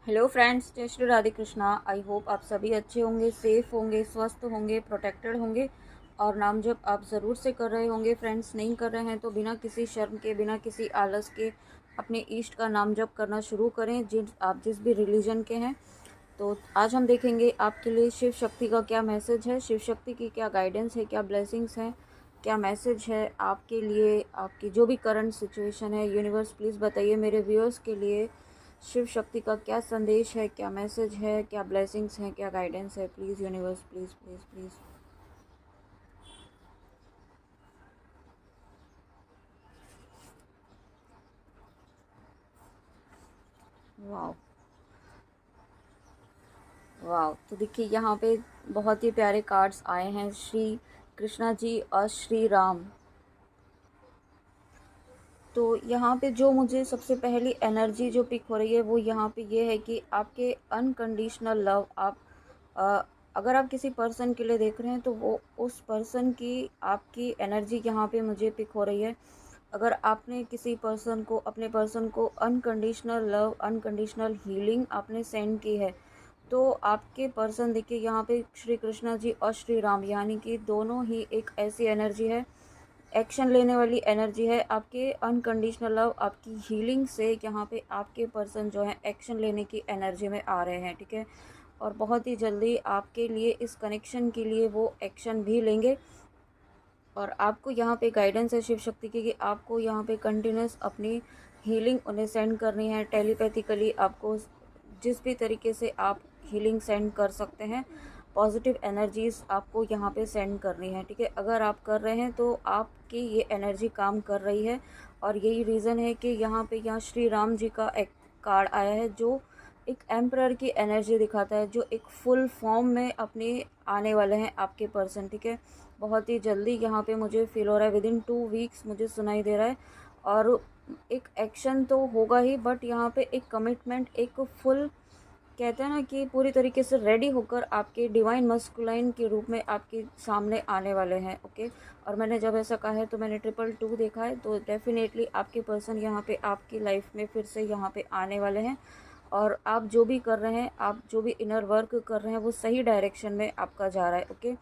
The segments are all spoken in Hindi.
हेलो फ्रेंड्स, जय श्री राधे कृष्णा। आई होप आप सभी अच्छे होंगे, सेफ होंगे, स्वस्थ होंगे, प्रोटेक्टेड होंगे और नाम जप आप ज़रूर से कर रहे होंगे। फ्रेंड्स, नहीं कर रहे हैं तो बिना किसी शर्म के, बिना किसी आलस के अपने इष्ट का नाम जप करना शुरू करें, आप जिस भी रिलीजन के हैं। तो आज हम देखेंगे आपके लिए शिव शक्ति का क्या मैसेज है, शिव शक्ति की क्या गाइडेंस है, क्या ब्लेसिंग्स हैं, क्या मैसेज है आपके लिए, आपकी जो भी करंट सिचुएशन है। यूनिवर्स प्लीज़ बताइए मेरे व्यूअर्स के लिए शिव शक्ति का क्या संदेश है, क्या मैसेज है, क्या ब्लेसिंग्स हैं, क्या गाइडेंस है। Please universe, please please please. वाह, वाह। तो देखिए यहाँ पे बहुत ही प्यारे कार्ड्स आए हैं, श्री कृष्णा जी और श्री राम। तो यहाँ पे जो मुझे सबसे पहली एनर्जी जो पिक हो रही है वो यहाँ पे ये है कि आपके अनकंडीशनल लव। आप अ, अगर आप किसी पर्सन के लिए देख रहे हैं तो वो उस पर्सन की आपकी एनर्जी यहाँ पे मुझे पिक हो रही है। अगर आपने किसी पर्सन को, अपने पर्सन को अनकंडीशनल लव, अनकंडीशनल हीलिंग आपने सेंड की है, तो आपके पर्सन देखिए यहाँ पे श्री कृष्णा जी और श्री राम, यानी कि दोनों ही एक ऐसी एनर्जी है, एक्शन लेने वाली एनर्जी है। आपके अनकंडीशनल लव, आपकी हीलिंग से यहाँ पे आपके पर्सन जो है एक्शन लेने की एनर्जी में आ रहे हैं, ठीक है। और बहुत ही जल्दी आपके लिए, इस कनेक्शन के लिए वो एक्शन भी लेंगे। और आपको यहाँ पे गाइडेंस है शिव शक्ति की कि आपको यहाँ पे कंटिन्यूस अपनी हीलिंग उन्हें सेंड करनी है टेलीपैथिकली। आपको जिस भी तरीके से आप हीलिंग सेंड कर सकते हैं, पॉजिटिव एनर्जीज आपको यहाँ पे सेंड करनी है, ठीक है। अगर आप कर रहे हैं तो आपकी ये एनर्जी काम कर रही है। और यही रीज़न है कि यहाँ श्री राम जी का एक कार्ड आया है जो एक एम्परर की एनर्जी दिखाता है, जो एक फुल फॉर्म में अपने आने वाले हैं आपके पर्सन, ठीक है। बहुत ही जल्दी यहाँ पे मुझे फील हो रहा है, विद इन 2 वीक्स मुझे सुनाई दे रहा है। और एक एक्शन तो होगा ही, बट यहाँ पे एक कमिटमेंट, एक फुल, कहते हैं ना कि पूरी तरीके से रेडी होकर आपके डिवाइन मस्कुलाइन के रूप में आपके सामने आने वाले हैं, ओके। और मैंने जब ऐसा कहा है तो मैंने 222 देखा है, तो डेफिनेटली आपके पर्सन यहाँ पे आपकी लाइफ में फिर से यहाँ पे आने वाले हैं। और आप जो भी कर रहे हैं, आप जो भी इनर वर्क कर रहे हैं, वो सही डायरेक्शन में आपका जा रहा है, ओके।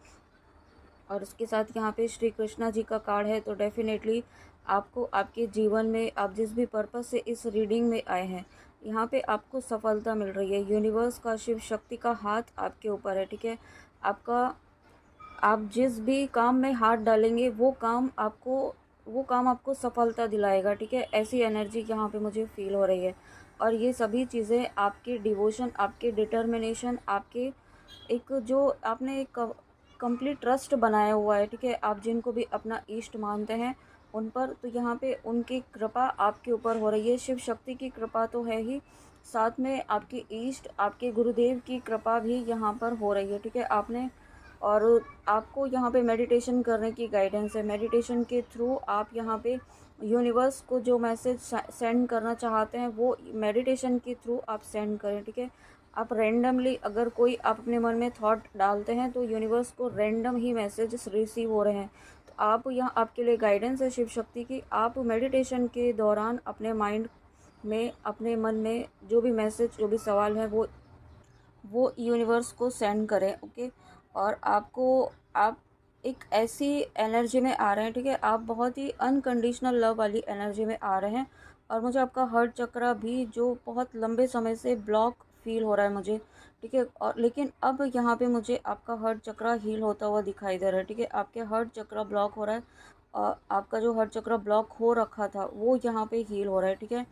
और उसके साथ यहाँ पे श्री कृष्णा जी का कार्ड है, तो डेफिनेटली आपको आपके जीवन में, आप जिस भी पर्पस से इस रीडिंग में आए हैं, यहाँ पे आपको सफलता मिल रही है। यूनिवर्स का, शिव शक्ति का हाथ आपके ऊपर है, ठीक है। आपका, आप जिस भी काम में हाथ डालेंगे वो काम आपको सफलता दिलाएगा, ठीक है। ऐसी एनर्जी यहाँ पे मुझे फील हो रही है। और ये सभी चीज़ें आपके डिवोशन, आपके डिटर्मिनेशन, आपके एक जो आपने एक कंप्लीट ट्रस्ट बनाया हुआ है, ठीक है। आप जिनको भी अपना इष्ट मानते हैं उन पर, तो यहाँ पे उनकी कृपा आपके ऊपर हो रही है। शिव शक्ति की कृपा तो है ही, साथ में आपके इष्ट, आपके गुरुदेव की कृपा भी यहाँ पर हो रही है, ठीक है। आपने, और आपको यहाँ पे मेडिटेशन करने की गाइडेंस है। मेडिटेशन के थ्रू आप यहाँ पे यूनिवर्स को जो मैसेज सेंड करना चाहते हैं वो मेडिटेशन के थ्रू आप सेंड करें, ठीक है। आप रैंडमली, अगर कोई आप अपने मन में थॉट डालते हैं तो यूनिवर्स को रैंडम ही मैसेजेस रिसीव हो रहे हैं। तो आप यहाँ, आपके लिए गाइडेंस है शिव शक्ति की, आप मेडिटेशन के दौरान अपने माइंड में, अपने मन में जो भी मैसेज, जो भी सवाल है वो यूनिवर्स को सेंड करें, ओके। और आपको, आप एक ऐसी एनर्जी में आ रहे हैं, ठीक है। आप बहुत ही अनकंडीशनल लव वाली एनर्जी में आ रहे हैं। और मुझे आपका हार्ट चक्रा भी, जो बहुत लंबे समय से ब्लॉक फील हो रहा है मुझे, ठीक है। और लेकिन अब यहाँ पे मुझे आपका हार्ट चक्रा हील होता हुआ दिखाई दे रहा है, ठीक है। आपके हार्ट चक्रा ब्लॉक हो रहा है, और आपका जो हार्ट चक्रा ब्लॉक हो रखा था वो यहाँ पे हील हो रहा है, ठीक है।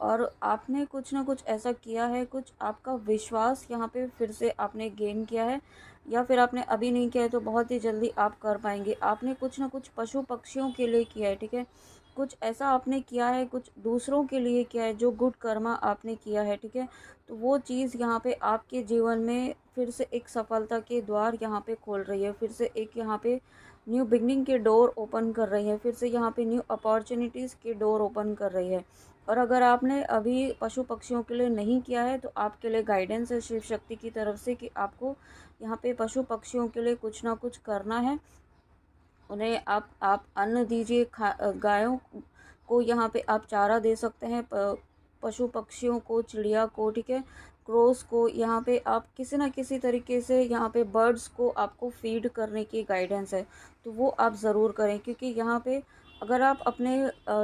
और आपने कुछ ना कुछ ऐसा किया है, कुछ आपका विश्वास यहाँ पे फिर से आपने गेन किया है, या फिर आपने अभी नहीं किया है तो बहुत ही जल्दी आप कर पाएंगे। आपने कुछ ना कुछ पशु पक्षियों के लिए किया है, ठीक है। कुछ ऐसा आपने किया है, कुछ दूसरों के लिए किया है, जो गुड कर्मा आपने किया है, ठीक है। तो वो चीज़ यहाँ पे आपके जीवन में फिर से एक सफलता के द्वार यहाँ पे खोल रही है, फिर से एक यहाँ पे न्यू बिगनिंग के डोर ओपन कर रही है, फिर से यहाँ पे न्यू अपॉर्चुनिटीज़ के डोर ओपन कर रही है। और अगर आपने अभी पशु पक्षियों के लिए नहीं किया है तो आपके लिए गाइडेंस है शिव शक्ति की तरफ से कि आपको यहाँ पे पशु पक्षियों के लिए कुछ ना कुछ करना है। उन्हें आप अन्न दीजिए, गायों को यहाँ पे आप चारा दे सकते हैं, पशु पक्षियों को, चिड़िया को, ठीक है। क्रोस को, यहाँ पे आप किसी ना किसी तरीके से यहाँ पे बर्ड्स को आपको फीड करने की गाइडेंस है, तो वो आप ज़रूर करें। क्योंकि यहाँ पे अगर आप अपने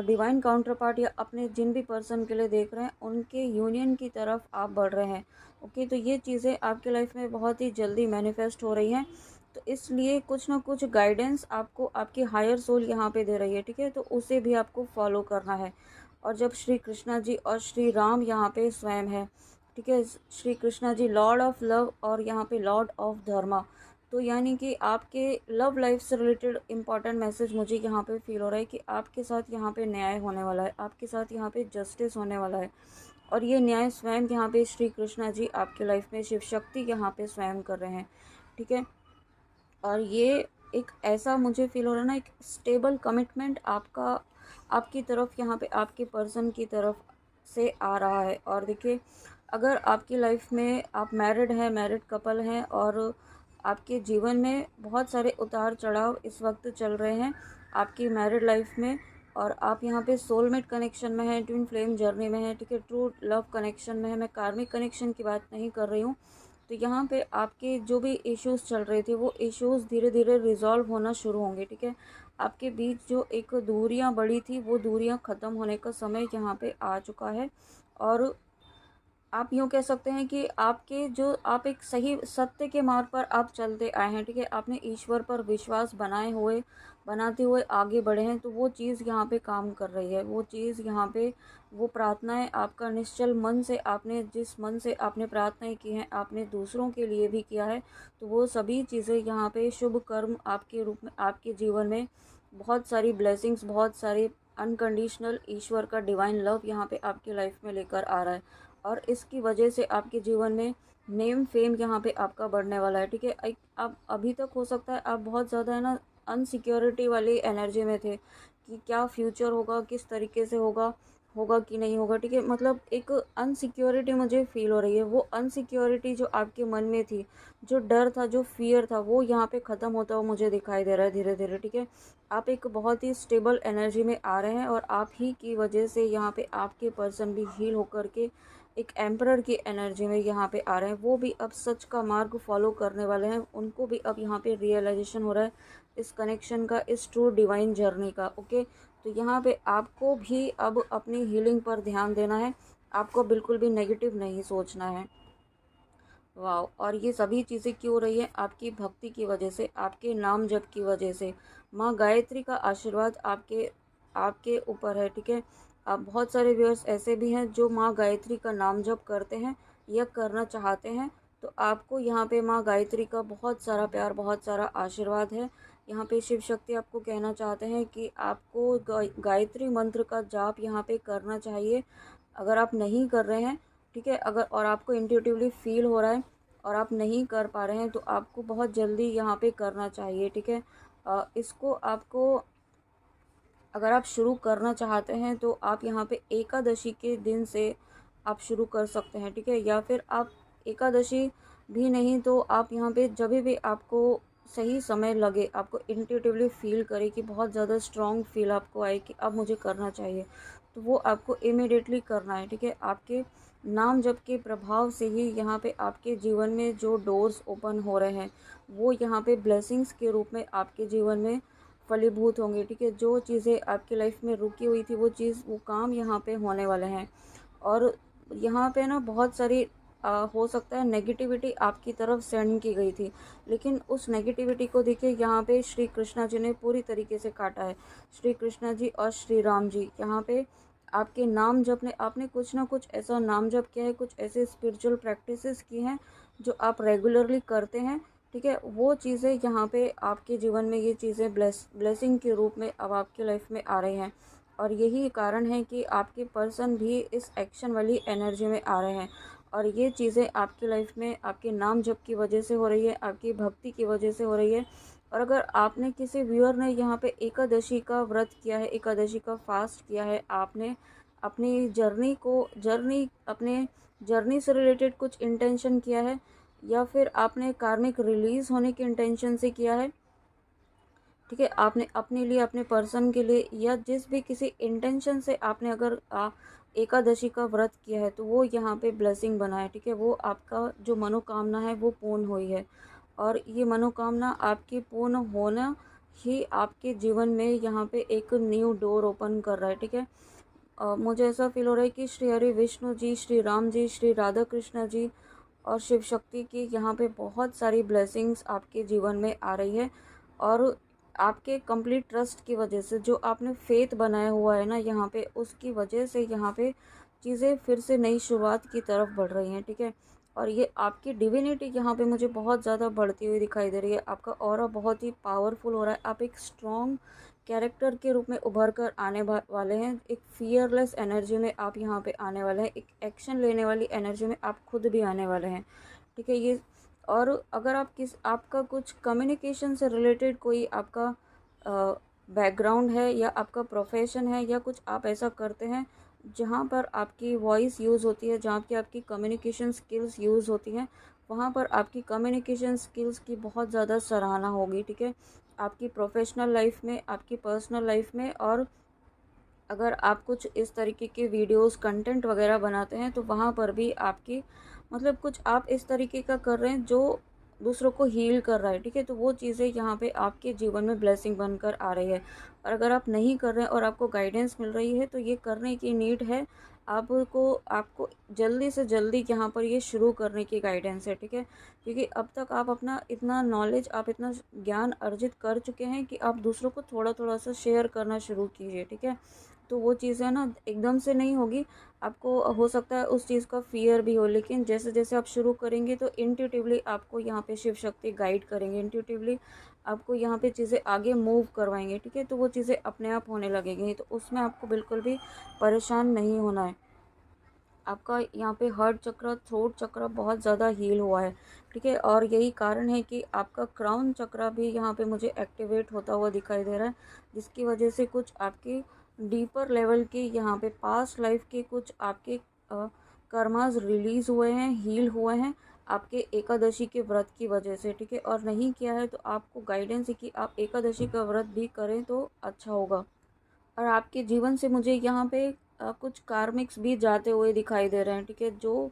डिवाइन काउंटर पार्ट या अपने जिन भी पर्सन के लिए देख रहे हैं उनके यूनियन की तरफ आप बढ़ रहे हैं। ओके, तो ये चीज़ें आपके लाइफ में बहुत ही जल्दी मैनिफेस्ट हो रही हैं। तो इसलिए कुछ ना कुछ गाइडेंस आपको आपकी हायर सोल यहाँ पे दे रही है, ठीक है, तो उसे भी आपको फॉलो करना है। और जब श्री कृष्णा जी और श्री राम यहाँ पे स्वयं है, ठीक है, Shri Krishna ji Lord of love और यहाँ पे लॉर्ड ऑफ धर्मा, तो यानी कि आपके लव लाइफ से रिलेटेड इम्पॉर्टेंट मैसेज मुझे यहाँ पे फील हो रहा है कि आपके साथ यहाँ पे न्याय होने वाला है, आपके साथ यहाँ पे जस्टिस होने वाला है। और ये न्याय स्वयं यहाँ पे श्री कृष्णा जी आपके लाइफ में शिव शक्ति यहाँ पे स्वयं कर रहे हैं, ठीक है। और ये एक ऐसा मुझे फील हो रहा है ना, एक स्टेबल कमिटमेंट आपका आपकी तरफ यहाँ पे आपके पर्सन की तरफ से आ रहा है। और देखिए, अगर आपकी लाइफ में आप मैरिड हैं, मैरिड कपल हैं और आपके जीवन में बहुत सारे उतार चढ़ाव इस वक्त चल रहे हैं आपकी मैरिड लाइफ में, और आप यहाँ पे सोलमेट कनेक्शन में हैं, ट्विन फ्लेम जर्नी में हैं, ठीक है, ट्रू लव कनेक्शन में है, मैं कार्मिक कनेक्शन की बात नहीं कर रही हूँ। तो यहाँ पे आपके जो भी इश्यूज़ चल रहे थे वो इश्यूज़ धीरे धीरे रिज़ॉल्व होना शुरू होंगे, ठीक है। आपके बीच जो एक दूरियां बढ़ी थी वो दूरियां ख़त्म होने का समय यहाँ पे आ चुका है। और आप यूँ कह सकते हैं कि आपके जो आप एक सही सत्य के मार्ग पर आप चलते आए हैं, ठीक है, आपने ईश्वर पर विश्वास बनाते हुए आगे बढ़े हैं, तो वो चीज़ यहाँ पे काम कर रही है। वो चीज़ यहाँ पे वो प्रार्थनाएं आपका निश्चल मन से आपने जिस मन से आपने प्रार्थनाएं की हैं आपने दूसरों के लिए भी किया है, तो वो सभी चीज़ें यहाँ पे शुभ कर्म आपके रूप में आपके जीवन में बहुत सारी ब्लेसिंग्स, बहुत सारी अनकंडीशनल ईश्वर का डिवाइन लव यहाँ पे आपकी लाइफ में लेकर आ रहा है। और इसकी वजह से आपके जीवन में नेम फेम यहाँ पे आपका बढ़ने वाला है, ठीक है। अब अभी तक हो सकता है आप बहुत ज़्यादा है ना अनसिक्योरिटी वाली एनर्जी में थे कि क्या फ्यूचर होगा, किस तरीके से होगा, होगा कि नहीं होगा, ठीक है, मतलब एक अनसिक्योरिटी मुझे फील हो रही है। वो अनसिक्योरिटी जो आपके मन में थी, जो डर था, जो फियर था, वो यहाँ पे ख़त्म होता हुआ मुझे दिखाई दे रहा है धीरे धीरे, ठीक है। आप एक बहुत ही स्टेबल एनर्जी में आ रहे हैं और आप ही की वजह से यहाँ पे आपके पर्सन भी हील होकर के एक एम्परर की एनर्जी में यहाँ पे आ रहे हैं। वो भी अब सच का मार्ग फॉलो करने वाले हैं, उनको भी अब यहाँ पे रियलाइजेशन हो रहा है इस कनेक्शन का, इस ट्रू डिवाइन जर्नी का। ओके, तो यहाँ पे आपको भी अब अपनी हीलिंग पर ध्यान देना है, आपको बिल्कुल भी नेगेटिव नहीं सोचना है। वाह, और ये सभी चीज़ें क्यों हो रही है? आपकी भक्ति की वजह से, आपके नाम जप की वजह से। माँ गायत्री का आशीर्वाद आपके आपके ऊपर है, ठीक है। आप बहुत सारे व्यूअर्स ऐसे भी हैं जो माँ गायत्री का नाम जप करते हैं या करना चाहते हैं, तो आपको यहाँ पे माँ गायत्री का बहुत सारा प्यार, बहुत सारा आशीर्वाद है। यहाँ पे शिव शक्ति आपको कहना चाहते हैं कि आपको गायत्री मंत्र का जाप यहाँ पे करना चाहिए। अगर आप नहीं कर रहे हैं, ठीक है, अगर और आपको इंट्यूटिवली फील हो रहा है और आप नहीं कर पा रहे हैं, तो आपको बहुत जल्दी यहाँ पे करना चाहिए, ठीक है। इसको आपको अगर आप शुरू करना चाहते हैं तो आप यहाँ पे एकादशी के दिन से आप शुरू कर सकते हैं, ठीक है। या फिर आप एकादशी भी नहीं तो आप यहाँ पे जब भी आपको सही समय लगे, आपको इंट्यूटिवली फील करे कि बहुत ज़्यादा स्ट्रॉन्ग फील आपको आए कि अब मुझे करना चाहिए, तो वो आपको इमिडिएटली करना है, ठीक है। आपके नाम जप के प्रभाव से ही यहाँ पे आपके जीवन में जो डोर्स ओपन हो रहे हैं वो यहाँ पे ब्लेसिंग्स के रूप में आपके जीवन में फलीभूत होंगे, ठीक है। जो चीज़ें आपकी लाइफ में रुकी हुई थी वो काम यहाँ पे होने वाले हैं। और यहाँ पे ना बहुत सारी हो सकता है नेगेटिविटी आपकी तरफ सेंड की गई थी, लेकिन उस नेगेटिविटी को देखिए यहाँ पे श्री कृष्णा जी ने पूरी तरीके से काटा है। श्री कृष्णा जी और श्री राम जी यहाँ पे आपके नाम जप ने आपने कुछ ना कुछ ऐसा नाम जप किया है, कुछ ऐसे स्पिरिचुअल प्रैक्टिसेस की हैं जो आप रेगुलरली करते हैं, ठीक है। वो चीज़ें यहाँ पे आपके जीवन में ये चीज़ें ब्लेसिंग के रूप में अब आपकी लाइफ में आ रही हैं। और यही कारण है कि आपके पर्सन भी इस एक्शन वाली एनर्जी में आ रहे हैं। और ये चीज़ें आपकी लाइफ में आपके नाम जप की वजह से हो रही है, आपकी भक्ति की वजह से हो रही है। और अगर आपने किसी व्यूअर ने यहाँ पे एकादशी का व्रत किया है, एकादशी का फास्ट किया है, आपने अपनी अपने जर्नी से रिलेटेड कुछ इंटेंशन किया है, या फिर आपने कार्मिक रिलीज़ होने के इंटेंशन से किया है, ठीक है। आपने अपने लिए, अपने पर्सन के लिए, या जिस भी किसी इंटेंशन से आपने अगर एकादशी का व्रत किया है, तो वो यहाँ पे ब्लेसिंग बना है। ठीक है, वो आपका जो मनोकामना है वो पूर्ण हुई है, और ये मनोकामना आपकी पूर्ण होना ही आपके जीवन में यहाँ पे एक न्यू डोर ओपन कर रहा है। ठीक है, मुझे ऐसा फील हो रहा है कि श्री हरि विष्णु जी, श्री राम जी, श्री राधा कृष्ण जी और शिव शक्ति की यहाँ पे बहुत सारी ब्लेसिंग्स आपके जीवन में आ रही है। और आपके कंप्लीट ट्रस्ट की वजह से, जो आपने फेथ बनाया हुआ है ना यहाँ पे, उसकी वजह से यहाँ पे चीज़ें फिर से नई शुरुआत की तरफ बढ़ रही हैं। ठीक है, और ये आपकी डिविनिटी यहाँ पे मुझे बहुत ज़्यादा बढ़ती हुई दिखाई दे रही है। आपका ऑरा बहुत ही पावरफुल हो रहा है। आप एक स्ट्रॉन्ग कैरेक्टर के रूप में उभर कर आने वाले हैं। एक फियरलेस एनर्जी में आप यहाँ पे आने वाले हैं। एक एक्शन लेने वाली एनर्जी में आप खुद भी आने वाले हैं। ठीक है, ये, और अगर आपका कुछ कम्युनिकेशन से रिलेटेड कोई आपका बैकग्राउंड है, या आपका प्रोफेशन है, या कुछ आप ऐसा करते हैं जहाँ पर आपकी वॉइस यूज़ होती है, जहाँ की आपकी कम्युनिकेशन स्किल्स यूज़ होती हैं, वहाँ पर आपकी कम्युनिकेशन स्किल्स की बहुत ज़्यादा सराहना होगी। ठीक है, आपकी प्रोफेशनल लाइफ में, आपकी पर्सनल लाइफ में, और अगर आप कुछ इस तरीके के वीडियोस कंटेंट वगैरह बनाते हैं, तो वहाँ पर भी आपकी, मतलब कुछ आप इस तरीके का कर रहे हैं जो दूसरों को हील कर रहा है। ठीक है, तो वो चीज़ें यहाँ पे आपके जीवन में ब्लेसिंग बनकर आ रही है। और अगर आप नहीं कर रहे हैं और आपको गाइडेंस मिल रही है, तो ये करने की नीड है। आपको आपको जल्दी से जल्दी यहाँ पर ये शुरू करने की गाइडेंस है। ठीक है, क्योंकि अब तक आप अपना इतना नॉलेज, आप इतना ज्ञान अर्जित कर चुके हैं कि आप दूसरों को थोड़ा थोड़ा सा शेयर करना शुरू कीजिए। ठीक है, तो वो चीज़ें ना एकदम से नहीं होगी। आपको हो सकता है उस चीज़ का फ़ियर भी हो, लेकिन जैसे जैसे आप शुरू करेंगे, तो इंट्यूटिवली आपको यहाँ पे शिव शक्ति गाइड करेंगे। इंट्यूटिवली आपको यहाँ पे चीज़ें आगे मूव करवाएंगे। ठीक है, तो वो चीज़ें अपने आप होने लगेंगी, तो उसमें आपको बिल्कुल भी परेशान नहीं होना है। आपका यहाँ पे हार्ट चक्र, थ्रोट चक्र बहुत ज़्यादा हील हुआ है। ठीक है, और यही कारण है कि आपका क्राउन चक्र भी यहाँ पे मुझे एक्टिवेट होता हुआ दिखाई दे रहा है, जिसकी वजह से कुछ आपके डीपर लेवल के, यहाँ पे पास्ट लाइफ के कुछ आपके कर्मास रिलीज़ हुए हैं, हील हुए हैं आपके एकादशी के व्रत की वजह से। ठीक है, और नहीं किया है तो आपको गाइडेंस है कि आप एकादशी का व्रत भी करें तो अच्छा होगा। और आपके जीवन से मुझे यहाँ पे कुछ कार्मिक्स भी जाते हुए दिखाई दे रहे हैं। ठीक है, जो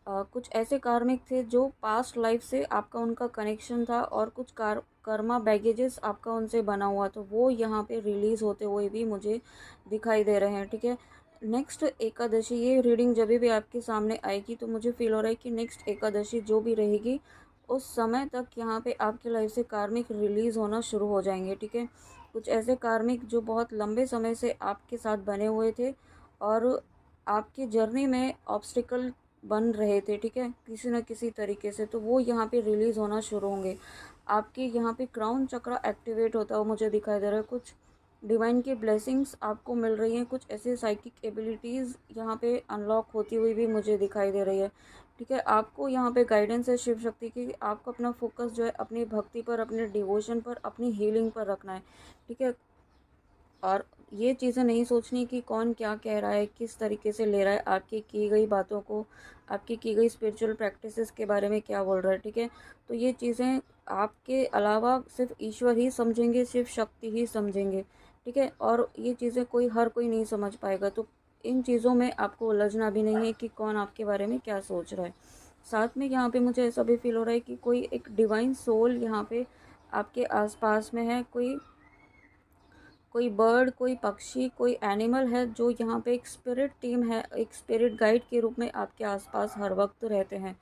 कुछ ऐसे कार्मिक थे जो पास्ट लाइफ से आपका उनका कनेक्शन था, और कुछ कर्मा बैगेजेस आपका उनसे बना हुआ, तो वो यहाँ पे रिलीज़ होते हुए भी मुझे दिखाई दे रहे हैं। ठीक है, नेक्स्ट एकादशी, ये रीडिंग जब भी आपके सामने आएगी, तो मुझे फील हो रहा है कि नेक्स्ट एकादशी जो भी रहेगी, उस समय तक यहाँ पे आपकी लाइफ से कार्मिक रिलीज़ होना शुरू हो जाएंगे। ठीक है, कुछ ऐसे कार्मिक जो बहुत लंबे समय से आपके साथ बने हुए थे, और आपकी जर्नी में ऑब्स्टिकल बन रहे थे। ठीक है, किसी न किसी तरीके से, तो वो यहाँ पे रिलीज़ होना शुरू होंगे। आपके यहाँ पे क्राउन चक्र एक्टिवेट होता हुआ मुझे दिखाई दे रहा है। कुछ डिवाइन की ब्लेसिंग्स आपको मिल रही हैं, कुछ ऐसे साइकिक एबिलिटीज़ यहाँ पे अनलॉक होती हुई भी मुझे दिखाई दे रही है। ठीक है, आपको यहाँ पे गाइडेंस है शिव शक्ति की, आपको अपना फोकस जो है अपनी भक्ति पर, अपने डिवोशन पर, अपनी हीलिंग पर रखना है। ठीक है, और ये चीज़ें नहीं सोचनी कि कौन क्या कह रहा है, किस तरीके से ले रहा है आपकी की गई बातों को, आपकी की गई स्पिरिचुअल प्रैक्टिसेस के बारे में क्या बोल रहा है। ठीक है, तो ये चीज़ें आपके अलावा सिर्फ ईश्वर ही समझेंगे, सिर्फ शक्ति ही समझेंगे। ठीक है, और ये चीज़ें हर कोई नहीं समझ पाएगा, तो इन चीज़ों में आपको उलझना भी नहीं है कि कौन आपके बारे में क्या सोच रहा है। साथ में यहाँ पे मुझे ऐसा भी फील हो रहा है कि कोई एक डिवाइन सोल यहाँ पे आपके आसपास में है। कोई बर्ड, कोई पक्षी, कोई एनिमल है जो यहाँ पे एक स्पिरिट टीम है, एक स्पिरिट गाइड के रूप में आपके आसपास हर वक्त रहते हैं।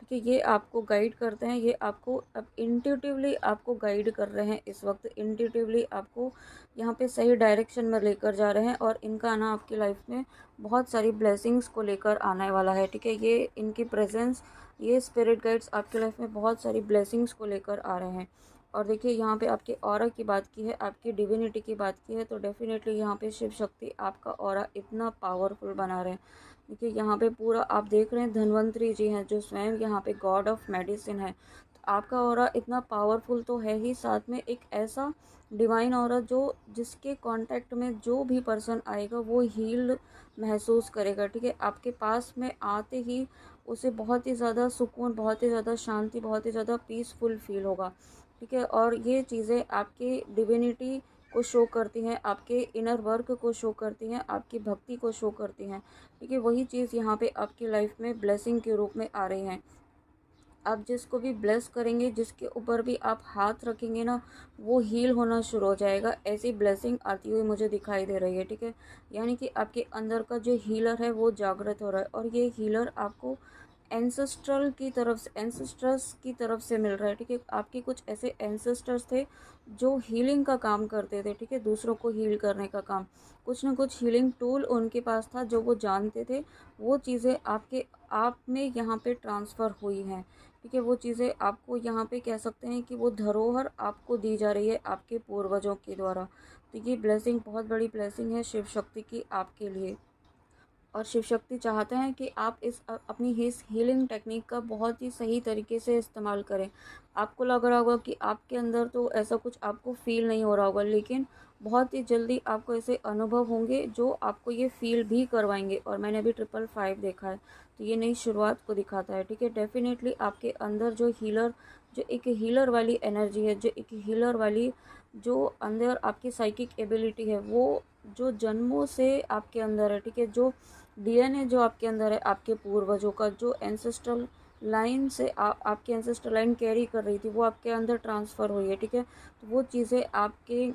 ठीक है, ये आपको गाइड करते हैं, ये आपको अब इंट्यूटिवली आपको गाइड कर रहे हैं। इस वक्त इंट्यूटिवली आपको यहाँ पे सही डायरेक्शन में लेकर जा रहे हैं, और इनका आना आपकी लाइफ में बहुत सारी ब्लेसिंग्स को लेकर आने वाला है। ठीक है, ये इनकी प्रेजेंस, ये स्पिरिट गाइड्स आपकी लाइफ में बहुत सारी ब्लेसिंग्स को लेकर आ रहे हैं। और देखिए, यहाँ पे आपके ऑरा की बात की है, आपकी डिविनिटी की बात की है, तो डेफिनेटली यहाँ पे शिव शक्ति आपका ऑरा इतना पावरफुल बना रहे हैं। देखिए, यहाँ पे पूरा आप देख रहे हैं, धन्वंतरी जी हैं जो स्वयं यहाँ पे गॉड ऑफ मेडिसिन है। तो आपका ऑरा इतना पावरफुल तो है ही, साथ में एक ऐसा डिवाइन ऑरा जो जिसके कांटेक्ट में जो भी पर्सन आएगा वो हील्ड महसूस करेगा। ठीक है, आपके पास में आते ही उसे बहुत ही ज़्यादा सुकून, बहुत ही ज़्यादा शांति, बहुत ही ज़्यादा पीसफुल फील होगा। ठीक है। और ये चीज़ें आपकी डिविनिटी को शो करती हैं, आपके इनर वर्क को शो करती हैं, आपकी भक्ति को शो करती हैं। ठीक है, वही चीज़ यहाँ पे आपकी लाइफ में ब्लेसिंग के रूप में आ रही हैं। आप जिसको भी ब्लेस करेंगे, जिसके ऊपर भी आप हाथ रखेंगे ना, वो हील होना शुरू हो जाएगा। ऐसी ब्लेसिंग आती हुई मुझे दिखाई दे रही है। ठीक है, यानी कि आपके अंदर का जो हीलर है वो जागृत हो रहा है, और ये हीलर आपको एंसेस्ट्रल की तरफ से, एंसेस्टर्स की तरफ से मिल रहा है। ठीक है, आपके कुछ ऐसे एंसेस्टर्स थे जो हीलिंग का काम करते थे। ठीक है, दूसरों को हील करने का काम, कुछ ना कुछ हीलिंग टूल उनके पास था जो वो जानते थे। वो चीज़ें आपके आप में यहाँ पे ट्रांसफ़र हुई हैं। ठीक है, वो चीज़ें आपको यहाँ पे कह सकते हैं कि वो धरोहर आपको दी जा रही है आपके पूर्वजों के द्वारा। तो ये ब्लेसिंग बहुत बड़ी ब्लेसिंग है शिव शक्ति की आपके लिए। और शिव शक्ति चाहते हैं कि आप इस अपनी इस हीलिंग टेक्निक का बहुत ही सही तरीके से इस्तेमाल करें। आपको लग रहा होगा कि आपके अंदर तो ऐसा कुछ आपको फ़ील नहीं हो रहा होगा, लेकिन बहुत ही जल्दी आपको ऐसे अनुभव होंगे जो आपको ये फ़ील भी करवाएंगे। और मैंने अभी 555 देखा है, तो ये नई शुरुआत को दिखाता है। ठीक है, डेफ़िनेटली आपके अंदर जो एक हीलर वाली एनर्जी है, जो एक हीलर वाली जो अंदर आपकी साइकिक एबिलिटी है, वो जो जन्मों से आपके अंदर है। ठीक है, जो डीएनए जो आपके अंदर है, आपके पूर्वजों का जो एंसेस्ट्रल लाइन से आपकी एंसेस्ट्रल लाइन कैरी कर रही थी, वो आपके अंदर ट्रांसफ़र हुई है। ठीक है, तो वो चीज़ें आपके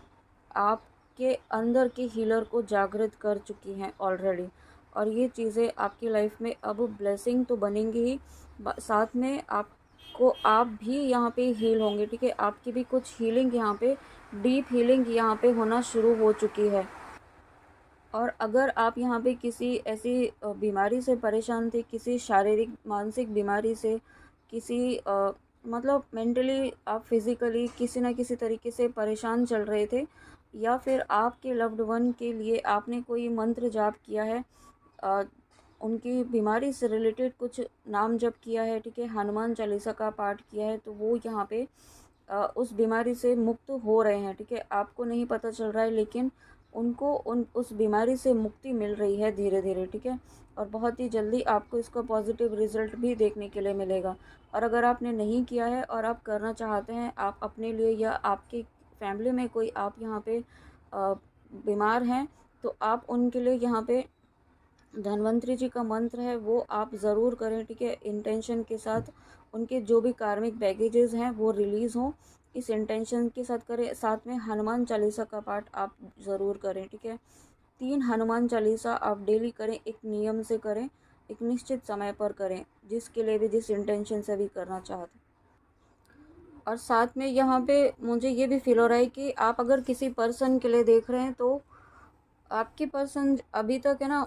आपके अंदर के हीलर को जागृत कर चुकी हैं ऑलरेडी। और ये चीज़ें आपकी लाइफ में अब ब्लेसिंग तो बनेंगी ही, साथ में आपको आप भी यहाँ पे हील होंगे। ठीक है, आपकी भी कुछ हीलिंग यहाँ पे, डीप हीलिंग यहाँ पे होना शुरू हो चुकी है। और अगर आप यहाँ पे किसी ऐसी बीमारी से परेशान थे, किसी शारीरिक मानसिक बीमारी से, किसी मतलब मेंटली आप फिज़िकली किसी न किसी तरीके से परेशान चल रहे थे, या फिर आपके लव्ड वन के लिए आपने कोई मंत्र जाप किया है, अ, उनकी बीमारी से रिलेटेड कुछ नाम जप किया है, ठीक है, हनुमान चालीसा का पाठ किया है, तो वो यहाँ पे उस बीमारी से मुक्त हो रहे हैं। ठीक है, आपको नहीं पता चल रहा है, लेकिन उनको उस बीमारी से मुक्ति मिल रही है धीरे धीरे। ठीक है, और बहुत ही जल्दी आपको इसका पॉजिटिव रिजल्ट भी देखने के लिए मिलेगा। और अगर आपने नहीं किया है और आप करना चाहते हैं, आप अपने लिए या आपकी फैमिली में कोई आप यहाँ पे बीमार हैं, तो आप उनके लिए यहाँ पे धन्वंतरी जी का मंत्र है वो आप ज़रूर करें। ठीक है, इंटेंशन के साथ उनके जो भी कार्मिक बैगेजेस हैं वो रिलीज़ हों, इस इंटेंशन के साथ करें। साथ में हनुमान चालीसा का पाठ आप ज़रूर करें। ठीक है, 3 हनुमान चालीसा आप डेली करें, एक नियम से करें, एक निश्चित समय पर करें, जिसके लिए भी, जिस इंटेंशन से भी करना चाहते हैं। और साथ में यहाँ पे मुझे ये भी फील हो रहा है कि आप अगर किसी पर्सन के लिए देख रहे हैं, तो आपके पर्सन अभी तक है ना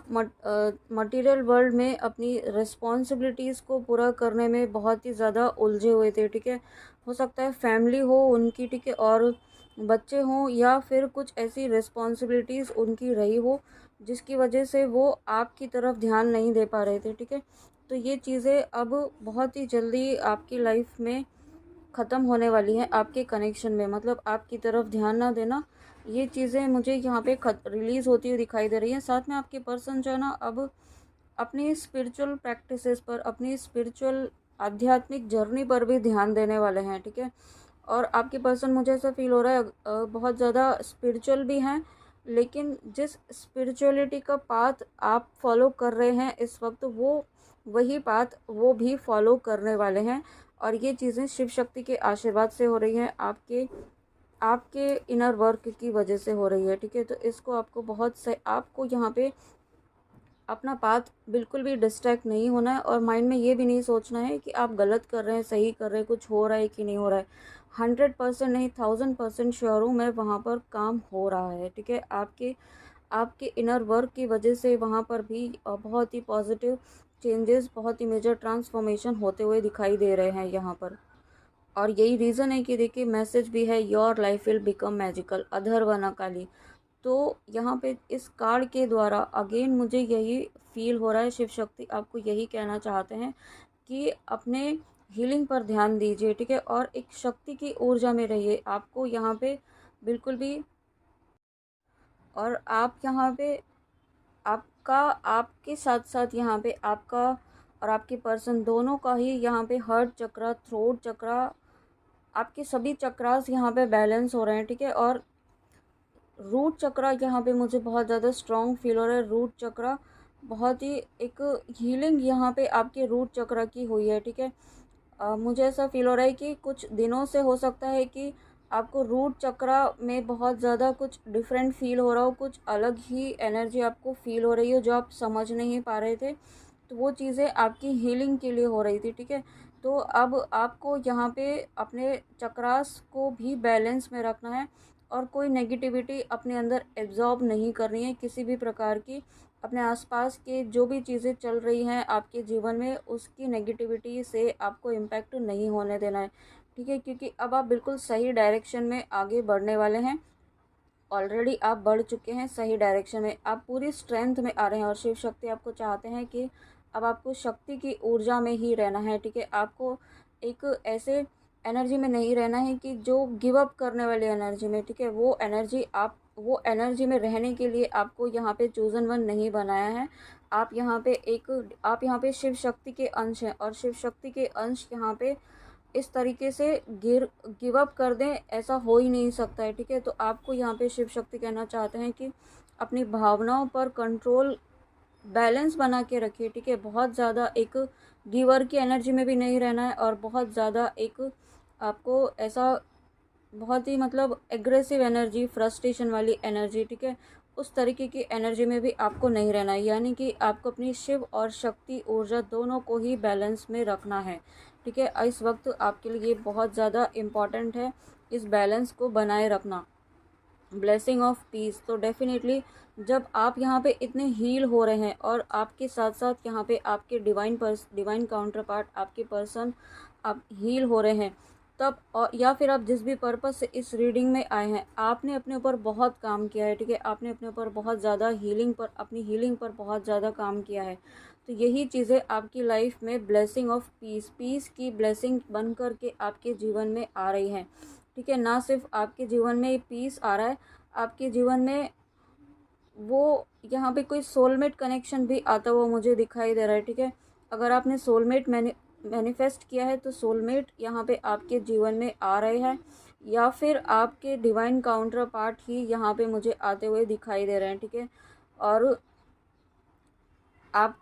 मटेरियल वर्ल्ड में अपनी रिस्पॉन्सिबिलिटीज़ को पूरा करने में बहुत ही ज़्यादा उलझे हुए थे। ठीक है, हो सकता है फैमिली हो उनकी, ठीक है, और बच्चे हों, या फिर कुछ ऐसी रिस्पॉन्सिबिलिटीज़ उनकी रही हो जिसकी वजह से वो आपकी तरफ ध्यान नहीं दे पा रहे थे। ठीक है, तो ये चीज़ें अब बहुत ही जल्दी आपकी लाइफ में ख़त्म होने वाली है। आपके कनेक्शन में, मतलब आपकी तरफ ध्यान ना देना, ये चीज़ें मुझे यहाँ पे रिलीज़ होती हुई दिखाई दे रही हैं। साथ में आपके पर्सन जो है ना, अब अपनी स्पिरिचुअल प्रैक्टिसेस पर, अपनी स्पिरिचुअल आध्यात्मिक जर्नी पर भी ध्यान देने वाले हैं। ठीक है, और आपके पर्सन, मुझे ऐसा फील हो रहा है, बहुत ज़्यादा स्पिरिचुअल भी हैं, लेकिन जिस स्पिरिचुअलिटी का पाथ आप फॉलो कर रहे हैं इस वक्त, वो वही पाथ वो भी फॉलो करने वाले हैं। और ये चीज़ें शिव शक्ति के आशीर्वाद से हो रही हैं, आपके आपके इनर वर्क की वजह से हो रही है। ठीक है, तो इसको आपको बहुत से आपको यहाँ पे अपना पाथ बिल्कुल भी डिस्ट्रैक्ट नहीं होना है, और माइंड में ये भी नहीं सोचना है कि आप गलत कर रहे हैं, सही कर रहे हैं, कुछ हो रहा है कि नहीं हो रहा है। 100% नहीं, 1000% श्योर हूँ मैं, वहाँ पर काम हो रहा है। ठीक है, आपके आपके इनर वर्क की वजह से वहाँ पर भी बहुत ही पॉजिटिव चेंजेस, बहुत ही मेजर ट्रांसफॉर्मेशन होते हुए दिखाई दे रहे हैं यहाँ पर। और यही रीज़न है कि देखिए, मैसेज भी है, your life will become magical, Atharvana Kali. तो यहाँ पे इस कार्ड के द्वारा अगेन मुझे यही फील हो रहा है, शिव शक्ति आपको यही कहना चाहते हैं कि अपने हीलिंग पर ध्यान दीजिए। ठीक है, और एक शक्ति की ऊर्जा में रहिए। आपको यहाँ पे बिल्कुल भी, और आप यहाँ पे आपका, आपके साथ साथ यहाँ पे आपका और आपके पर्सन दोनों का ही यहाँ पे हार्ट चक्रा, थ्रोट चक्रा आपके सभी चक्रास यहाँ पे बैलेंस हो रहे हैं, ठीक है। और रूट चक्रा यहाँ पे मुझे बहुत ज़्यादा स्ट्रॉन्ग फील हो रहा है। रूट चक्रा बहुत ही एक हीलिंग यहाँ पे आपके रूट चक्रा की हुई है, ठीक है। मुझे ऐसा फील हो रहा है कि कुछ दिनों से हो सकता है कि आपको रूट चक्रा में बहुत ज़्यादा कुछ डिफरेंट फील हो रहा हो, कुछ अलग ही एनर्जी आपको फील हो रही हो जो आप समझ नहीं पा रहे थे। तो वो चीज़ें आपकी हीलिंग के लिए हो रही थी, ठीक है। तो अब आपको यहाँ पे अपने चक्रास को भी बैलेंस में रखना है और कोई नेगेटिविटी अपने अंदर एब्जॉर्ब नहीं करनी है किसी भी प्रकार की। अपने आसपास के जो भी चीज़ें चल रही हैं आपके जीवन में, उसकी नेगेटिविटी से आपको इम्पैक्ट नहीं होने देना है, ठीक है। क्योंकि अब आप बिल्कुल सही डायरेक्शन में आगे बढ़ने वाले हैं। ऑलरेडी आप बढ़ चुके हैं सही डायरेक्शन में, आप पूरी स्ट्रेंथ में आ रहे हैं और शिव शक्ति आपको चाहते हैं कि अब आपको शक्ति की ऊर्जा में ही रहना है, ठीक है। आपको एक ऐसे एनर्जी में नहीं रहना है कि जो गिव अप करने वाली एनर्जी में, ठीक है। वो एनर्जी में रहने के लिए आपको यहाँ पे चूजन वन नहीं बनाया है। आप यहाँ पे शिव शक्ति के अंश हैं और शिव शक्ति के अंश यहाँ पे इस तरीके से गिव अप कर दें, ऐसा हो ही नहीं सकता है, ठीक है। तो आपको यहाँ पे शिव शक्ति कहना चाहते हैं कि अपनी भावनाओं पर कंट्रोल, बैलेंस बना के रखिए, ठीक है। बहुत ज़्यादा एक गिवर की एनर्जी में भी नहीं रहना है और बहुत ज़्यादा एक आपको ऐसा बहुत ही मतलब एग्रेसिव एनर्जी, फ्रस्ट्रेशन वाली एनर्जी, ठीक है, उस तरीके की एनर्जी में भी आपको नहीं रहना है। यानी कि आपको अपनी शिव और शक्ति ऊर्जा दोनों को ही बैलेंस में रखना है, ठीक है। इस वक्त आपके लिए बहुत ज़्यादा इम्पॉर्टेंट है इस बैलेंस को बनाए रखना। ब्लेसिंग ऑफ पीस, तो डेफिनेटली जब आप यहाँ पे इतने हील हो रहे हैं और आपके साथ साथ यहाँ पे आपके डिवाइन काउंटर पार्ट, आपके पर्सन आप हील हो रहे हैं, तब और या फिर आप जिस भी पर्पस से इस रीडिंग में आए हैं, आपने अपने ऊपर बहुत काम किया है, ठीक है। आपने अपने ऊपर बहुत ज़्यादा अपनी हीलिंग पर बहुत ज़्यादा काम किया है। तो यही चीज़ें आपकी लाइफ में ब्लेसिंग ऑफ पीस की ब्लेसिंग बन कर के आपके जीवन में आ रही हैं, ठीक है। ना सिर्फ आपके जीवन में पीस आ रहा है, आपके जीवन में वो यहाँ पे कोई सोलमेट कनेक्शन भी आता हुआ मुझे दिखाई दे रहा है, ठीक है। अगर आपने सोलमेट मैनिफेस्ट किया है तो सोलमेट यहाँ पे आपके जीवन में आ रहे हैं, या फिर आपके डिवाइन काउंटर पार्ट ही यहाँ पे मुझे आते हुए दिखाई दे रहे हैं, ठीक है। और आप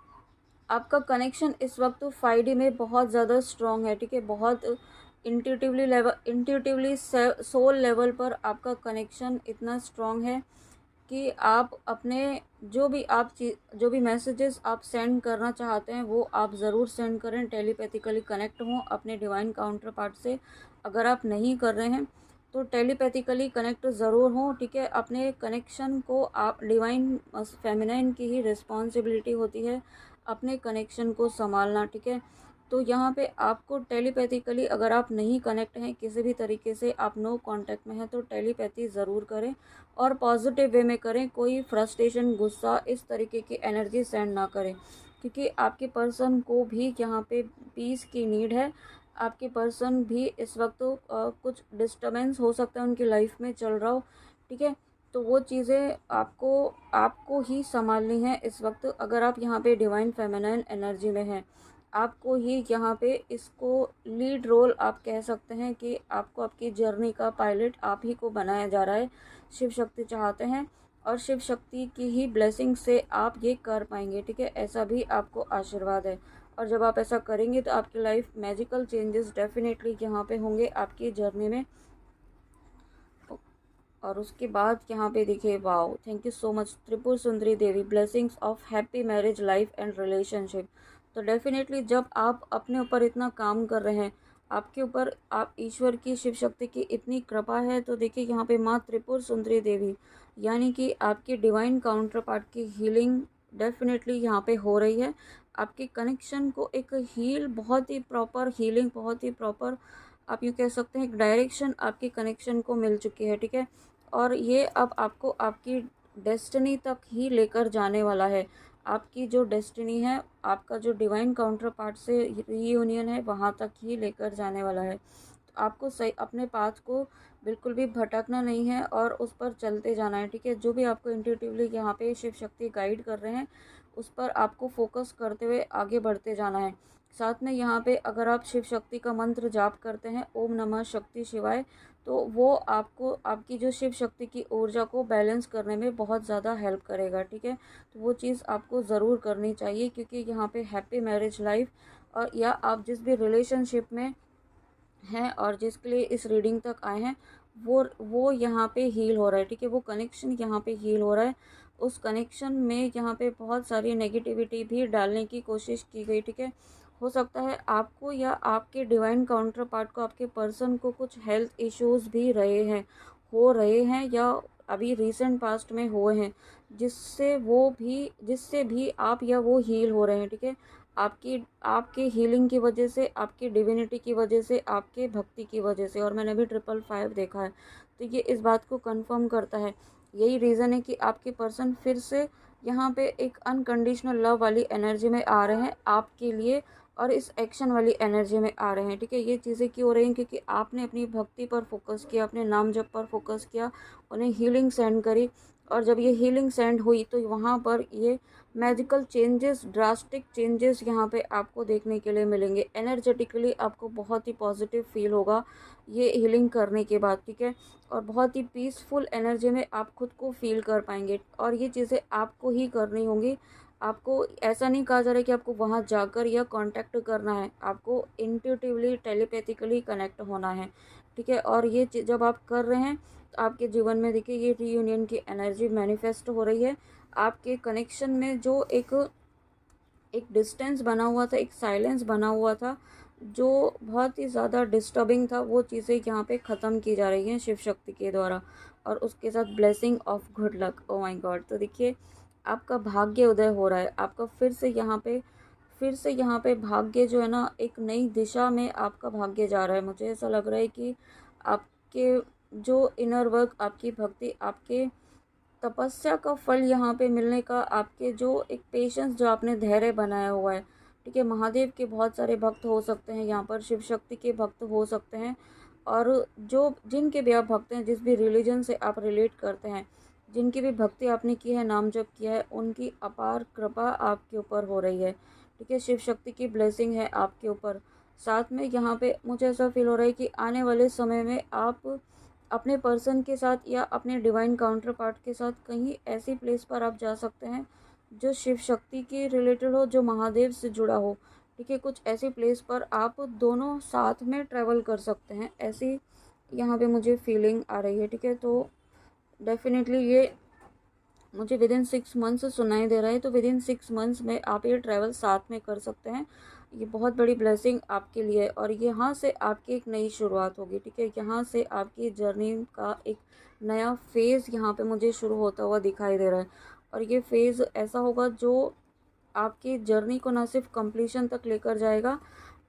आपका कनेक्शन इस वक्त 5D में बहुत ज़्यादा स्ट्रॉन्ग है, ठीक है। बहुत इंट्यूटिवली सोल लेवल पर आपका कनेक्शन इतना स्ट्रॉन्ग है कि आप अपने जो भी मैसेजेस आप सेंड करना चाहते हैं वो आप ज़रूर सेंड करें, टेलीपैथिकली कनेक्ट हों अपने डिवाइन काउंटर पार्ट से। अगर आप नहीं कर रहे हैं तो टेलीपैथिकली कनेक्ट ज़रूर हों, ठीक है। अपने कनेक्शन को आप डिवाइन फेमिनाइन की ही रिस्पॉन्सिबिलिटी होती है अपने कनेक्शन को संभालना, ठीक है। तो यहाँ पे आपको टेलीपैथिकली, अगर आप नहीं कनेक्ट हैं किसी भी तरीके से, आप नो कांटेक्ट में हैं, तो टेलीपैथी ज़रूर करें और पॉजिटिव वे में करें। कोई फ्रस्ट्रेशन, गुस्सा इस तरीके की एनर्जी सेंड ना करें, क्योंकि आपके पर्सन को भी यहाँ पे पीस की नीड है। आपके पर्सन भी इस वक्त कुछ डिस्टर्बेंस हो सकता है उनकी लाइफ में चल रहा हो, ठीक है। तो वो चीज़ें आपको आपको ही संभालनी है इस वक्त। अगर आप यहाँ पे डिवाइन फेमिनाइन एनर्जी में हैं, आपको ही यहाँ पे इसको लीड रोल आप कह सकते हैं कि आपको आपकी जर्नी का पायलट आप ही को बनाया जा रहा है। शिव शक्ति चाहते हैं और शिव शक्ति की ही ब्लेसिंग से आप ये कर पाएंगे, ठीक है। ऐसा भी आपको आशीर्वाद है और जब आप ऐसा करेंगे तो आपकी लाइफ मैजिकल चेंजेस डेफिनेटली यहाँ पे होंगे आपकी जर्नी में। और उसके बाद यहाँ पे देखिए, wow, thank you so much Tripura Sundari Devi, blessings of happy marriage life and relationship. तो डेफिनेटली जब आप अपने ऊपर इतना काम कर रहे हैं, आपके ऊपर आप ईश्वर की, शिव शक्ति की इतनी कृपा है, तो देखिए यहाँ पे माँ त्रिपुर सुंदरी देवी यानी कि आपके डिवाइन काउंटर पार्ट की हीलिंग डेफिनेटली यहाँ पे हो रही है। आपके कनेक्शन को एक बहुत ही प्रॉपर हीलिंग, बहुत ही प्रॉपर आप यूँ कह सकते हैं एक डायरेक्शन आपके कनेक्शन को मिल चुकी है, ठीक है। और ये अब आपको आपकी डेस्टिनी तक ही लेकर जाने वाला है। आपकी जो डेस्टिनी है, आपका जो डिवाइन काउंटर पार्ट से रीयूनियन है, वहाँ तक ही लेकर जाने वाला है। तो आपको सही अपने पाथ को बिल्कुल भी भटकना नहीं है और उस पर चलते जाना है, ठीक है। जो भी आपको इंट्यूटिवली यहाँ पे शिव शक्ति गाइड कर रहे हैं, उस पर आपको फोकस करते हुए आगे बढ़ते जाना है। साथ में यहाँ पे अगर आप शिव शक्ति का मंत्र जाप करते हैं, ओम नमः शक्ति शिवाय, तो वो आपको आपकी जो शिव शक्ति की ऊर्जा को बैलेंस करने में बहुत ज़्यादा हेल्प करेगा, ठीक है। तो वो चीज़ आपको ज़रूर करनी चाहिए, क्योंकि यहाँ पे हैप्पी मैरिज लाइफ और या आप जिस भी रिलेशनशिप में हैं और जिसके लिए इस रीडिंग तक आए हैं, वो यहाँ पे हील हो रहा है, ठीक है। वो कनेक्शन यहाँ पे हील हो रहा है। उस कनेक्शन में यहाँ पे बहुत सारी नेगेटिविटी भी डालने की कोशिश की गई, ठीक है। हो सकता है आपको या आपके डिवाइन काउंटर पार्ट को, आपके पर्सन को कुछ हेल्थ इश्यूज भी रहे हैं या अभी रिसेंट पास्ट में हुए हैं, जिससे भी आप या वो हील हो रहे हैं, ठीक है। आपकी आपके हीलिंग की वजह से, आपकी डिविनिटी की वजह से, आपके भक्ति की वजह से। और मैंने भी 555 देखा है, तो ये इस बात को कंफर्म करता है। यही रीज़न है कि आपके पर्सन फिर से यहाँ पे एक अनकंडीशनल लव वाली एनर्जी में आ रहे हैं आपके लिए, और इस एक्शन वाली एनर्जी में आ रहे हैं, ठीक है। ये चीज़ें क्यों हो रही हैं? क्योंकि आपने अपनी भक्ति पर फोकस किया, अपने नाम जप पर फोकस किया, उन्हें हीलिंग सेंड करी, और जब ये हीलिंग सेंड हुई तो वहाँ पर ये मैजिकल चेंजेस, ड्रास्टिक चेंजेस यहाँ पे आपको देखने के लिए मिलेंगे। एनर्जेटिकली आपको बहुत ही पॉजिटिव फील होगा ये हीलिंग करने के बाद, ठीक है। और बहुत ही पीसफुल एनर्जी में आप खुद को फील कर पाएंगे, और ये चीज़ें आपको ही करनी होंगी। आपको ऐसा नहीं कहा जा रहा है कि आपको वहाँ जाकर या कांटेक्ट करना है, आपको इंट्यूटिवली, टेलीपैथिकली कनेक्ट होना है, ठीक है। और ये जब आप कर रहे हैं तो आपके जीवन में देखिए ये रीयूनियन की एनर्जी मैनिफेस्ट हो रही है। आपके कनेक्शन में जो एक डिस्टेंस बना हुआ था, एक साइलेंस बना हुआ था, जो बहुत ही ज़्यादा डिस्टर्बिंग था, वो चीज़ें यहाँ पे ख़त्म की जा रही हैं शिव शक्ति के द्वारा, और उसके साथ blessing of good luck. Oh my God. तो देखिए आपका भाग्य उदय हो रहा है, आपका फिर से यहाँ पे भाग्य जो है ना, एक नई दिशा में आपका भाग्य जा रहा है। मुझे ऐसा लग रहा है कि आपके जो इनर वर्क, आपकी भक्ति, आपके तपस्या का फल यहाँ पे मिलने का, आपके जो एक पेशेंस, जो आपने धैर्य बनाया हुआ है, ठीक है। महादेव के बहुत सारे भक्त हो सकते हैं यहाँ पर, शिव शक्ति के भक्त हो सकते हैं, और जो जिनके भी आप भक्त हैं, जिस भी रिलीजन से आप रिलेट करते हैं, जिनकी भी भक्ति आपने की है, नाम जप किया है, उनकी अपार कृपा आपके ऊपर हो रही है, ठीक है। शिव शक्ति की ब्लेसिंग है आपके ऊपर। साथ में यहाँ पे मुझे ऐसा फील हो रहा है कि आने वाले समय में आप अपने पर्सन के साथ या अपने डिवाइन काउंटर पार्ट के साथ कहीं ऐसी प्लेस पर आप जा सकते हैं जो शिव शक्ति के रिलेटेड हो, जो महादेव से जुड़ा हो, ठीक है। कुछ ऐसी प्लेस पर आप दोनों साथ में ट्रैवल कर सकते हैं, ऐसी यहाँ पे मुझे फीलिंग आ रही है, ठीक है। तो डेफिनेटली ये मुझे विद इन 6 मंथ्स सुनाई दे रहा है, तो विद इन 6 मंथ्स में आप ये ट्रैवल साथ में कर सकते हैं। ये बहुत बड़ी ब्लेसिंग आपके लिए है, और यहाँ से आपकी एक नई शुरुआत होगी, ठीक है। यहाँ से आपकी जर्नी का एक नया फेज़ यहाँ पे मुझे शुरू होता हुआ दिखाई दे रहा है, और ये फेज़ ऐसा होगा जो आपकी जर्नी को ना सिर्फ कंप्लीशन तक लेकर जाएगा,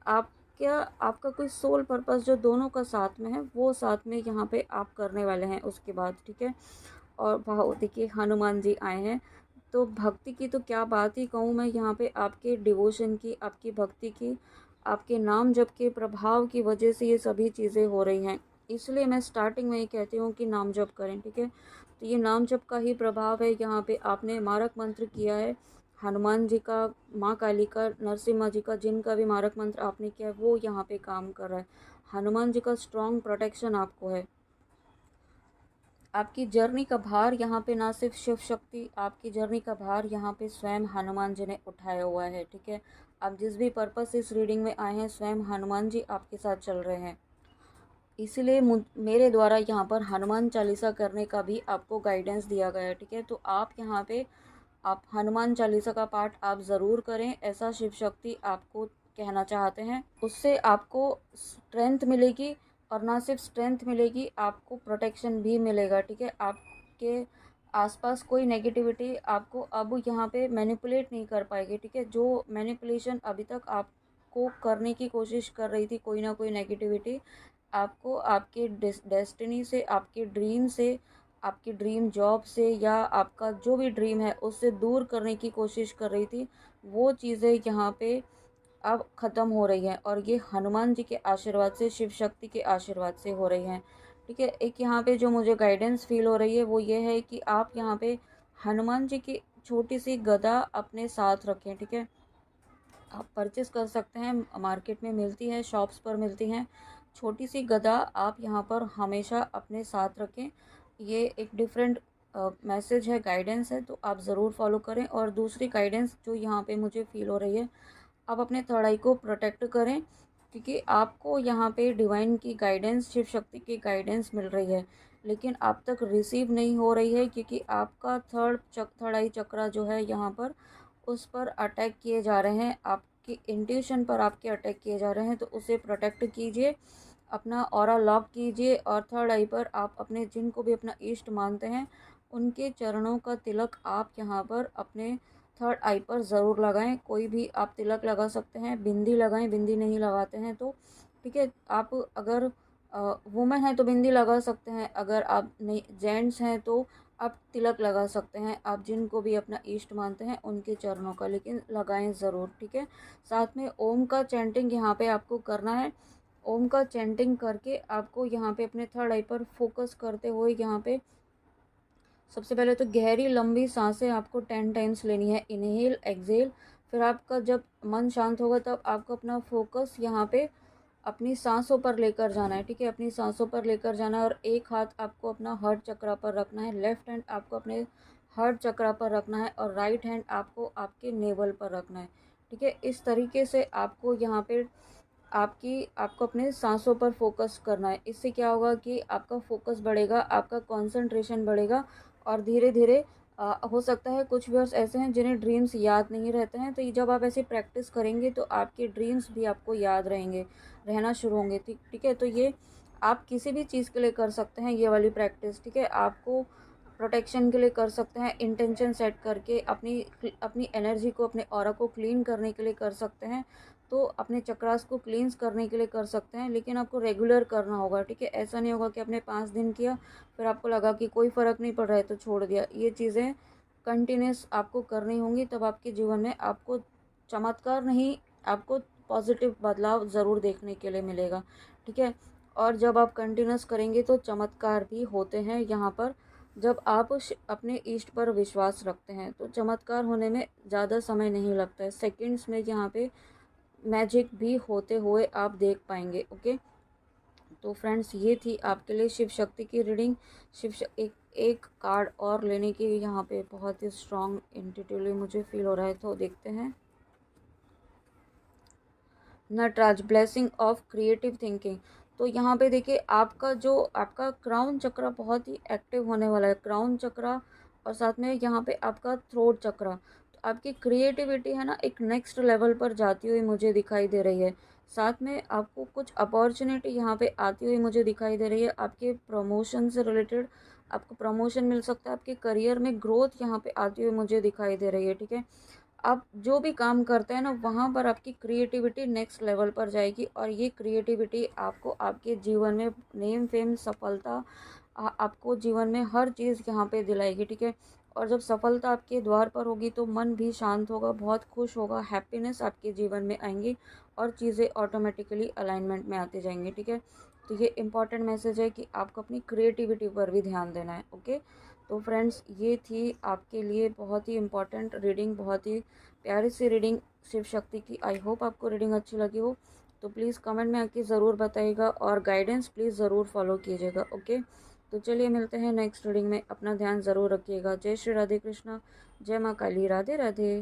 आपका कोई सोल पर्पस जो दोनों का साथ में है, वो साथ में यहाँ पे आप करने वाले हैं उसके बाद, ठीक है। और भाव देखिए हनुमान जी आए हैं, तो भक्ति की तो क्या बात ही कहूँ मैं यहाँ पे, आपके डिवोशन की, आपकी भक्ति की, आपके नाम जप के प्रभाव की वजह से ये सभी चीज़ें हो रही हैं। इसलिए मैं स्टार्टिंग में ही कहती हूँ कि नाम जप करें, ठीक है। तो ये नाम जप का ही प्रभाव है। यहाँ पे आपने मारक मंत्र किया है हनुमान जी का, माँ काली का, नरसिम्हा जी का, जिनका भी मारक मंत्र आपने किया है वो यहाँ पे काम कर रहा है। हनुमान जी का स्ट्रॉन्ग प्रोटेक्शन आपको है। आपकी जर्नी का भार यहाँ पे ना सिर्फ शिव शक्ति, आपकी जर्नी का भार यहाँ पे स्वयं हनुमान जी ने उठाया हुआ है, ठीक है। आप जिस भी पर्पस से इस रीडिंग में आए हैं, स्वयं हनुमान जी आपके साथ चल रहे हैं। इसीलिए मेरे द्वारा यहाँ पर हनुमान चालीसा करने का भी आपको गाइडेंस दिया गया है, ठीक है। तो आप यहाँ पे आप हनुमान चालीसा का पाठ आप ज़रूर करें, ऐसा शिव शक्ति आपको कहना चाहते हैं। उससे आपको स्ट्रेंथ मिलेगी, और ना सिर्फ स्ट्रेंथ मिलेगी, आपको प्रोटेक्शन भी मिलेगा, ठीक है। आपके आसपास कोई नेगेटिविटी आपको अब यहाँ पे मैनिपुलेट नहीं कर पाएगी, ठीक है। जो मैनिपुलेशन अभी तक आपको करने की कोशिश कर रही थी, कोई ना कोई नेगेटिविटी आपको आपके डेस्टिनी से, आपके ड्रीम से, आपकी ड्रीम जॉब से, या आपका जो भी ड्रीम है उससे दूर करने की कोशिश कर रही थी, वो चीज़ें यहाँ पे अब ख़त्म हो रही हैं, और ये हनुमान जी के आशीर्वाद से, शिव शक्ति के आशीर्वाद से हो रही हैं, ठीक है। एक यहाँ पे जो मुझे गाइडेंस फील हो रही है वो ये है कि आप यहाँ पे हनुमान जी की छोटी सी गदा अपने साथ रखें, ठीक है। आप परचेस कर सकते हैं, मार्केट में मिलती है, शॉप्स पर मिलती हैं। छोटी सी गदा आप यहाँ पर हमेशा अपने साथ रखें। ये एक डिफरेंट मैसेज है, गाइडेंस है, तो आप ज़रूर फॉलो करें। और दूसरी गाइडेंस जो यहाँ पे मुझे फील हो रही है, आप अपने थर्ड आई को प्रोटेक्ट करें, क्योंकि आपको यहाँ पे डिवाइन की गाइडेंस, शिव शक्ति की गाइडेंस मिल रही है, लेकिन आप तक रिसीव नहीं हो रही है, क्योंकि आपका थर्ड आई चक्रा जो है यहाँ पर, उस पर अटैक किए जा रहे हैं, आपकी इंट्यूशन पर आपके अटैक किए जा रहे हैं। तो उसे प्रोटेक्ट कीजिए, अपना ऑरा लॉक कीजिए, और थर्ड आई पर आप अपने जिनको भी अपना इष्ट मानते हैं उनके चरणों का तिलक आप यहाँ पर अपने थर्ड आई पर ज़रूर लगाएं। कोई भी आप तिलक लगा सकते हैं, बिंदी लगाएं, बिंदी नहीं लगाते हैं तो ठीक है। आप अगर वुमेन हैं तो बिंदी लगा सकते हैं, अगर आप नहीं जेंट्स हैं तो आप तिलक लगा सकते हैं। आप जिनको भी अपना इष्ट मानते हैं उनके चरणों का लेकिन लगाएं ज़रूर, ठीक है। साथ में ओम का चैंटिंग यहाँ पे आपको करना है। ओम का चैंटिंग करके आपको यहाँ पे अपने थर्ड आई पर फोकस करते हुए यहाँ पे सबसे पहले तो गहरी लंबी सांसें आपको 10 टाइम्स लेनी है, इनहेल एक्सहेल। फिर आपका जब मन शांत होगा तब आपको अपना फोकस यहाँ पे अपनी सांसों पर लेकर जाना है, ठीक है। अपनी सांसों पर लेकर जाना है, और एक हाथ आपको अपना हार्ट चक्रा पर रखना है, लेफ्ट हैंड आपको अपने हार्ट चक्रा पर रखना है, और राइट हैंड आपको आपके नेवल पर रखना है, ठीक है। इस तरीके से आपको यहाँ पे आपको अपने सांसों पर फोकस करना है। इससे क्या होगा कि आपका फोकस बढ़ेगा, आपका कंसंट्रेशन बढ़ेगा, और धीरे धीरे हो सकता है कुछ व्यूअर्स ऐसे हैं जिन्हें ड्रीम्स याद नहीं रहते हैं, तो ये जब आप ऐसे प्रैक्टिस करेंगे तो आपके ड्रीम्स भी आपको याद रहेंगे, रहना शुरू होंगे, ठीक ठीक है। तो ये आप किसी भी चीज़ के लिए कर सकते हैं, ये वाली प्रैक्टिस, ठीक है। आपको प्रोटेक्शन के लिए कर सकते हैं, इंटेंशन सेट करके अपनी अपनी एनर्जी को, अपने ऑरा को क्लीन करने के लिए कर सकते हैं, तो अपने चक्रास को क्लींस करने के लिए कर सकते हैं, लेकिन आपको रेगुलर करना होगा, ठीक है। ऐसा नहीं होगा कि आपने 5 दिन किया फिर आपको लगा कि कोई फ़र्क नहीं पड़ रहा है तो छोड़ दिया। ये चीज़ें कंटिन्यूस आपको करनी होंगी, तब आपके जीवन में आपको चमत्कार नहीं, आपको पॉजिटिव बदलाव ज़रूर देखने के लिए मिलेगा, ठीक है। और जब आप कंटिन्यूस करेंगे तो चमत्कार भी होते हैं यहाँ पर। जब आप अपने इष्ट पर विश्वास रखते हैं तो चमत्कार होने में ज़्यादा समय नहीं लगता है, सेकंड्स में यहाँ पे मैजिक भी होते हुए आप देख पाएंगे, ओके। तो फ्रेंड्स, ये थी आपके लिए शिव शक्ति की रीडिंग। एक कार्ड और लेने की यहाँ पे बहुत ही स्ट्रॉन्ग इंट्यूटिवली मुझे फील हो रहा है, तो देखते हैं। Nataraj, blessing of creative thinking. तो यहाँ पे देखिए आपका क्राउन चक्रा बहुत ही एक्टिव होने वाला है, क्राउन चक्रा, और साथ में यहाँ पे आपका थ्रोट चक्रा। तो आपकी क्रिएटिविटी है ना, एक नेक्स्ट लेवल पर जाती हुई मुझे दिखाई दे रही है। साथ में आपको कुछ अपॉर्चुनिटी यहाँ पे आती हुई मुझे दिखाई दे रही है, आपके प्रमोशन से रिलेटेड आपको प्रमोशन मिल सकता है, आपके करियर में ग्रोथ यहाँ पे आती हुई मुझे दिखाई दे रही है, ठीक है। आप जो भी काम करते हैं ना, वहाँ पर आपकी क्रिएटिविटी नेक्स्ट लेवल पर जाएगी, और ये क्रिएटिविटी आपको आपके जीवन में नेम फेम सफलता, आपको जीवन में हर चीज़ यहाँ पे दिलाएगी, ठीक है। और जब सफलता आपके द्वार पर होगी तो मन भी शांत होगा, बहुत खुश होगा, हैप्पीनेस आपके जीवन में आएंगी, और चीज़ें ऑटोमेटिकली अलाइनमेंट में आती जाएंगी, ठीक है। तो ये इम्पॉर्टेंट मैसेज है कि आपको अपनी क्रिएटिविटी पर भी ध्यान देना है, ओके। तो फ्रेंड्स, ये थी आपके लिए बहुत ही इम्पॉर्टेंट रीडिंग, बहुत ही प्यारी सी रीडिंग शिव शक्ति की। आई होप आपको रीडिंग अच्छी लगी हो, तो प्लीज़ कमेंट में आके ज़रूर बताइएगा, और गाइडेंस प्लीज़ ज़रूर फॉलो कीजिएगा, ओके। तो चलिए मिलते हैं नेक्स्ट रीडिंग में, अपना ध्यान ज़रूर रखिएगा। जय श्री राधे कृष्णा, जय माँ काली, राधे राधे।